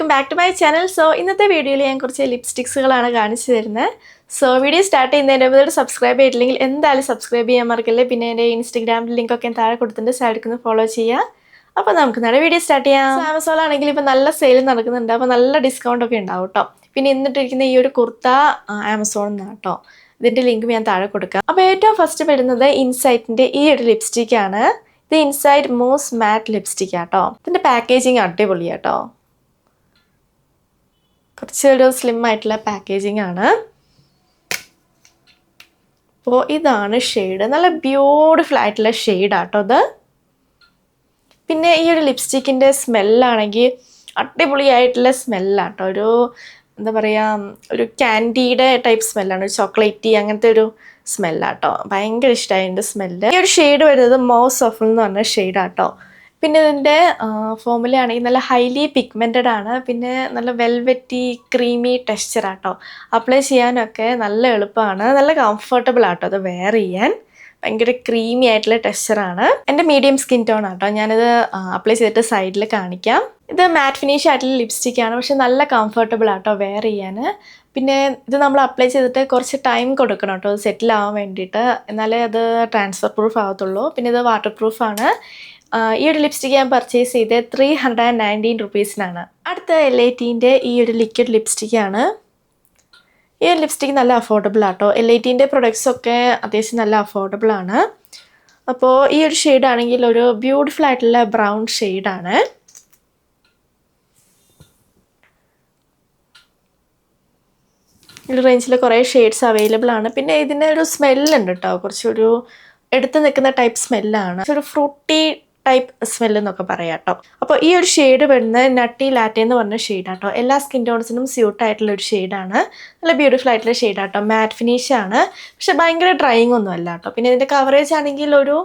Welcome back to my channel. So ഇന്നത്തെ വീഡിയോയിൽ ഞാൻ കുറച്ച് ലിപ്സ്റ്റിക്സുകളാണ് കാണിച്ചു തരുന്നത്. സോ വീഡിയോ സ്റ്റാർട്ട് ചെയ്യുന്നതിന് മുമ്പ് സബ്സ്ക്രൈബ് ചെയ്തില്ലെങ്കിൽ എന്തായാലും സബ്സ്ക്രൈബ് ചെയ്യാൻ മറക്കല്ലേ. പിന്നെ എൻ്റെ ഇൻസ്റ്റാഗ്രാമിൽ ലിങ്കൊക്കെ ഞാൻ താഴെ കൊടുത്തിട്ടുണ്ട്, സൈഡിൽ ഫോളോ ചെയ്യുക. അപ്പോൾ നമുക്ക് നല്ല വീഡിയോ സ്റ്റാർട്ട് ചെയ്യാം. ആമസോൺ ആണെങ്കിൽ ഇപ്പോൾ നല്ല സെയിൽ നടക്കുന്നുണ്ട്, അപ്പോൾ നല്ല ഡിസ്കൗണ്ട് ഒക്കെ ഉണ്ടാവും കേട്ടോ. പിന്നെ ഇന്നിട്ടിരിക്കുന്ന ഈ ഒരു കുർത്ത ആമസോണിൽ നിന്നാണ് കേട്ടോ. ഇതിൻ്റെ ലിങ്ക് ഞാൻ താഴെ കൊടുക്കാം. അപ്പോൾ ഏറ്റവും ഫസ്റ്റ് വരുന്നത് ഇൻസൈറ്റിൻ്റെ ഈ ഒരു ലിപ്സ്റ്റിക്കാണ്. ഇത് ഇൻസൈറ്റ് മൂസ് മാറ്റ് ലിപ്സ്റ്റിക് ആട്ടോ. ഇതിൻ്റെ പാക്കേജിങ് അടിപൊളിയാട്ടോ. കുറച്ചൊരു സ്ലിം ആയിട്ടുള്ള പാക്കേജിങ് ആണ്. അപ്പോൾ ഇതാണ് ഷെയ്ഡ്, നല്ല ബ്യൂട്ടിഫുൾ ആയിട്ടുള്ള ഷെയ്ഡാട്ടോ ഇത്. പിന്നെ ഈ ഒരു ലിപ്സ്റ്റിക്കിൻ്റെ സ്മെല്ലാണെങ്കിൽ അടിപൊളിയായിട്ടുള്ള സ്മെല്ലാട്ടോ. ഒരു എന്താ പറയുക, ഒരു ക്യാൻഡിയുടെ ടൈപ്പ് സ്മെല്ലാണ്, ഒരു ചോക്ലേറ്റി അങ്ങനത്തെ ഒരു സ്മെല്ലാട്ടോ. ഭയങ്കര ഇഷ്ടമായിട്ടുണ്ട് സ്മെല്ല്. ഈ ഒരു ഷെയ്ഡ് വരുന്നത് മോസ് സോഫിൽ എന്ന് പറഞ്ഞ ഷെയ്ഡാട്ടോ. പിന്നെ ഇതിൻ്റെ ഫോമുല ആണെങ്കിൽ നല്ല ഹൈലി പിഗ്മെൻറ്റഡ് ആണ്. പിന്നെ നല്ല വെൽവെറ്റി ക്രീമി ടെക്സ്ചറാട്ടോ. അപ്ലൈ ചെയ്യാനൊക്കെ നല്ല എളുപ്പമാണ്, നല്ല കംഫർട്ടബിൾ ആട്ടോ അത് വെയർ ചെയ്യാൻ. ഭയങ്കര ക്രീമി ആയിട്ടുള്ള ടെക്സ്ചറാണ്. എൻ്റെ മീഡിയം സ്കിൻ ടോൺ ആട്ടോ. ഞാനിത് അപ്ലൈ ചെയ്തിട്ട് സൈഡിൽ കാണിക്കാം. ഇത് മാറ്റ് ഫിനിഷ് ആയിട്ടുള്ള ലിപ്സ്റ്റിക്കാണ്, പക്ഷെ നല്ല കംഫർട്ടബിൾ ആട്ടോ വെയർ ചെയ്യാൻ. പിന്നെ ഇത് നമ്മൾ അപ്ലൈ ചെയ്തിട്ട് കുറച്ച് ടൈം കൊടുക്കണം കേട്ടോ, അത് സെറ്റിൽ ആവാൻ വേണ്ടിയിട്ട്, എന്നാലേ അത് ട്രാൻസ്ഫർ പ്രൂഫ് ആവത്തുള്ളൂ. പിന്നെ ഇത് വാട്ടർ പ്രൂഫാണ്. ഈ ഒരു ലിപ്സ്റ്റിക്ക് ഞാൻ പർച്ചേസ് ചെയ്ത് 319 റുപ്പീസിനാണ്. അടുത്ത L18ൻ്റെ ഈ ഒരു ലിക്വിഡ് ലിപ്സ്റ്റിക്കാണ്. ഈ ഒരു ലിപ്സ്റ്റിക്ക് നല്ല അഫോർഡബിൾ ആട്ടോ. L18ൻ്റെ പ്രൊഡക്ട്സൊക്കെ അത്യാവശ്യം നല്ല അഫോർഡബിൾ ആണ്. അപ്പോൾ ഈ ഒരു ഷെയ്ഡാണെങ്കിൽ ഒരു ബ്യൂട്ടിഫുൾ ആയിട്ടുള്ള ബ്രൗൺ ഷെയ്ഡാണ്. ഈ റേഞ്ചിൽ കുറേ ഷെയ്ഡ്സ് അവൈലബിൾ ആണ്. പിന്നെ ഇതിൻ്റെ ഒരു സ്മെല്ലുണ്ട് കേട്ടോ, കുറച്ചൊരു എടുത്ത് നിൽക്കുന്ന ടൈപ്പ് സ്മെല്ലാണ്, ഒരു ഫ്രൂട്ടി ടൈപ്പ് സ്മെല്ല് എന്നൊക്കെ പറയാം കേട്ടോ. അപ്പോൾ ഈ ഒരു ഷെയ്ഡ് വരുന്നത് നട്ടി ലാറ്റെ എന്ന് പറഞ്ഞ ഷെയ്ഡാട്ടോ. എല്ലാ സ്കിൻ ടോൺസിനും സ്യൂട്ടായിട്ടുള്ള ഒരു ഷെയ്ഡാണ്. നല്ല ബ്യൂട്ടിഫുൾ ആയിട്ടുള്ള ഷെയ്ഡാട്ടോ. മാറ്റ് ഫിനിഷ് ആണ്, പക്ഷെ ഭയങ്കര ഡ്രൈയിങ് ഒന്നും അല്ല കേട്ടോ. പിന്നെ ഇതിൻ്റെ കവറേജ് ആണെങ്കിൽ ഒരു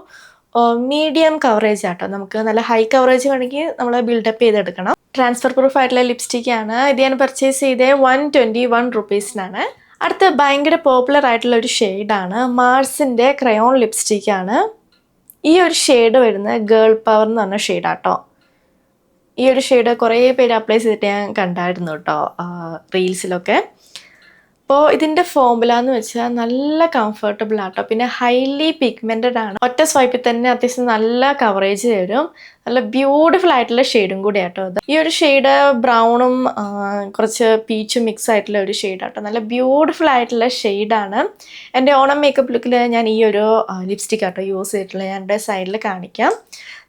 മീഡിയം കവറേജ് ആട്ടോ. നമുക്ക് നല്ല ഹൈ കവറേജ് വേണമെങ്കിൽ നമ്മൾ ബിൽഡപ്പ് ചെയ്തെടുക്കണം. ട്രാൻസ്ഫർ പ്രൂഫ് ആയിട്ടുള്ള ലിപ്സ്റ്റിക്കാണ്. ഇത് ഞാൻ പർച്ചേസ് ചെയ്തത് 121 റുപ്പീസിനാണ്. അടുത്ത് ഭയങ്കര പോപ്പുലർ ആയിട്ടുള്ള ഒരു ഷെയ്ഡാണ്, മാർസിൻ്റെ ക്രയോൺ ലിപ്സ്റ്റിക്കാണ്. ഈ ഒരു ഷെയ്ഡ് വരുന്നത് ഗേൾ പവർ എന്ന് പറഞ്ഞ ഷെയ്ഡാട്ടോ. ഈ ഒരു ഷെയ്ഡ് കുറേ പേര് അപ്ലൈ ചെയ്തിട്ട് ഞാൻ കണ്ടായിരുന്നു കേട്ടോ റീൽസിലൊക്കെ. അപ്പോൾ ഇതിൻ്റെ ഫോമുല എന്ന് വെച്ചാൽ നല്ല കംഫർട്ടബിൾ ആട്ടോ. പിന്നെ ഹൈലി പിഗ്മെൻറ്റഡ് ആണ്. ഒറ്റ സ്വൈപ്പിൽ തന്നെ അത്യാവശ്യം നല്ല കവറേജ് തരും. നല്ല ബ്യൂട്ടിഫുൾ ആയിട്ടുള്ള ഷെയ്ഡും കൂടി ആട്ടോ ഇത്. ഈ ഒരു ഷെയ്ഡ് ബ്രൗണും കുറച്ച് പീച്ചും മിക്സ് ആയിട്ടുള്ള ഒരു ഷെയ്ഡാട്ടോ. നല്ല ബ്യൂട്ടിഫുൾ ആയിട്ടുള്ള ഷെയ്ഡാണ്. എൻ്റെ ഓണം മേക്കപ്പ് ലുക്കിൽ ഞാൻ ഈ ഒരു ലിപ്സ്റ്റിക് ആട്ടോ യൂസ് ചെയ്തിട്ടുള്ളത്. ഞാൻ എൻ്റെ സൈഡിൽ കാണിക്കാം.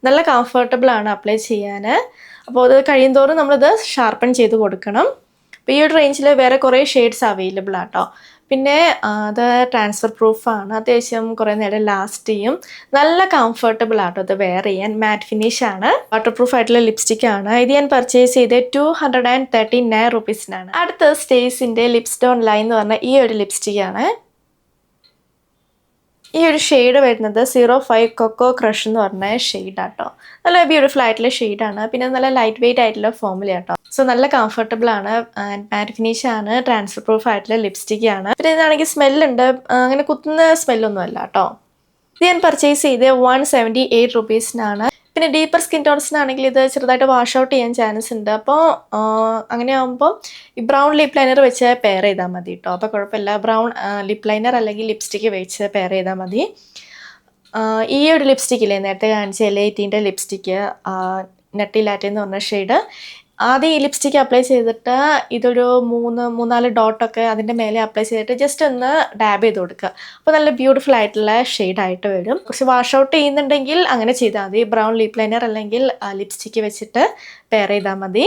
നല്ല കംഫർട്ടബിൾ ആണ് അപ്ലൈ ചെയ്യാൻ. അപ്പോൾ അത് കഴിയുന്തോറും നമ്മളിത് ഷാർപ്പൺ ചെയ്ത് കൊടുക്കണം. അപ്പോൾ ഈ ഒരു റേഞ്ചിൽ വേറെ കുറേ ഷെയ്ഡ്സ് അവൈലബിൾ ആട്ടോ. പിന്നെ അത് ട്രാൻസ്ഫർ പ്രൂഫാണ്, അത്യാവശ്യം കുറേ നേരം ലാസ്റ്റ് ചെയ്യും. നല്ല കംഫർട്ടബിൾ ആട്ടോ അത് വെയർ ചെയ്യാൻ. മാറ്റ് ഫിനിഷ് ആണ്, വാട്ടർ പ്രൂഫ് ആയിട്ടുള്ള ലിപ്സ്റ്റിക്കാണ്. ഇത് ഞാൻ പർച്ചേസ് ചെയ്ത് 239 റുപ്പീസിനാണ്. അടുത്ത സ്റ്റേസിൻ്റെ ലിപ്സ്റ്റോൺ ലൈൻ എന്ന് പറഞ്ഞ ഈ ഒരു ലിപ്സ്റ്റിക്കാണ്. ഈ ഒരു ഷെയ്ഡ് വരുന്നത് 05 കൊക്കോ ക്രഷ് എന്ന് പറഞ്ഞ ഷെയ്ഡാട്ടോ. നല്ല ബ്യൂട്ടിഫുൾ ആയിട്ടുള്ള ഷെയ്ഡാണ്. പിന്നെ നല്ല ലൈറ്റ് വെയിറ്റ് ആയിട്ടുള്ള ഫോമുല ആട്ടോ. സോ നല്ല കംഫർട്ടബിൾ ആണ്. മാറ്റ് ഫിനിഷ് ആണ്, ട്രാൻസ്ഫർ പ്രൂഫ് ആയിട്ടുള്ള ലിപ്സ്റ്റിക്കാണ്. പിന്നെ ഇതാണെങ്കിൽ സ്മെല്ലുണ്ട്, അങ്ങനെ കുത്തുന്ന സ്മെല്ലൊന്നും അല്ല കേട്ടോ. ഇത് ഞാൻ പർച്ചേസ് ചെയ്ത് 178 റുപ്പീസിനാണ്. പിന്നെ ഡീപ്പർ സ്കിൻ ടോൺസിനാണെങ്കിൽ ഇത് ചെറുതായിട്ട് വാഷ് ഔട്ട് ചെയ്യാൻ ചാൻസ് ഉണ്ട്. അപ്പോൾ അങ്ങനെ ആകുമ്പോൾ ഈ ബ്രൗൺ ലിപ് ലൈനർ വെച്ച് പെയർ ചെയ്താൽ മതി കേട്ടോ. അപ്പോൾ കുഴപ്പമില്ല, ബ്രൗൺ ലിപ് ലൈനർ അല്ലെങ്കിൽ ലിപ്സ്റ്റിക്ക് വെച്ച് പെയർ ചെയ്താൽ മതി. ഈ ഒരു ലിപ്സ്റ്റിക്കില്ലേ നേരത്തെ കാണിച്ച L18ൻ്റെ ലിപ്സ്റ്റിക്ക് നട്ടി ലാറ്റെ എന്ന് പറഞ്ഞ ഷെയ്ഡ്, ആദ്യം ഈ ലിപ്സ്റ്റിക്ക് അപ്ലൈ ചെയ്തിട്ട് ഇതൊരു 3-4 ഡോട്ടൊക്കെ അതിൻ്റെ മേലെ അപ്ലൈ ചെയ്തിട്ട് ജസ്റ്റ് ഒന്ന് ഡാബ് ചെയ്ത് കൊടുക്കുക. അപ്പോൾ നല്ല ബ്യൂട്ടിഫുൾ ആയിട്ടുള്ള ഷെയ്ഡായിട്ട് വരും. കുറച്ച് വാഷ് ഔട്ട് ചെയ്യുന്നുണ്ടെങ്കിൽ അങ്ങനെ ചെയ്താൽ മതി. ബ്രൗൺ ലിപ് ലൈനർ അല്ലെങ്കിൽ ലിപ്സ്റ്റിക്ക് വെച്ചിട്ട് പെയർ ചെയ്താൽ മതി.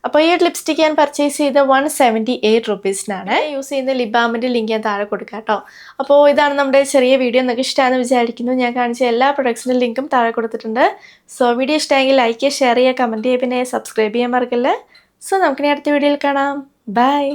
അപ്പോൾ ഈ ഒരു ലിപ്സ്റ്റിക്ക് ഞാൻ പർച്ചേസ് ചെയ്ത് 178 റുപ്പീസിനാണ്. യൂസ് ചെയ്യുന്ന ലിപ് ബാമിൻ്റെ ലിങ്ക് ഞാൻ താഴെ കൊടുക്കാം കേട്ടോ. അപ്പോൾ ഇതാണ് നമ്മുടെ ചെറിയ വീഡിയോ. നിങ്ങൾക്ക് ഇഷ്ടമാണെന്ന് വിചാരിക്കുന്നു. ഞാൻ കാണിച്ച എല്ലാ പ്രൊഡക്ട്സിൻ്റെ ലിങ്കും താഴെ കൊടുത്തിട്ടുണ്ട്. സോ വീഡിയോ ഇഷ്ടമെങ്കിൽ ലൈക്ക് ചെയ്യുക, ഷെയർ ചെയ്യുക, കമൻറ്റ് ചെയ്യുക, പിന്നെ സബ്സ്ക്രൈബ് ചെയ്യാൻ മറക്കല്ലേ. സോ നമുക്കിനി അടുത്ത വീഡിയോയിൽ കാണാം. ബൈ.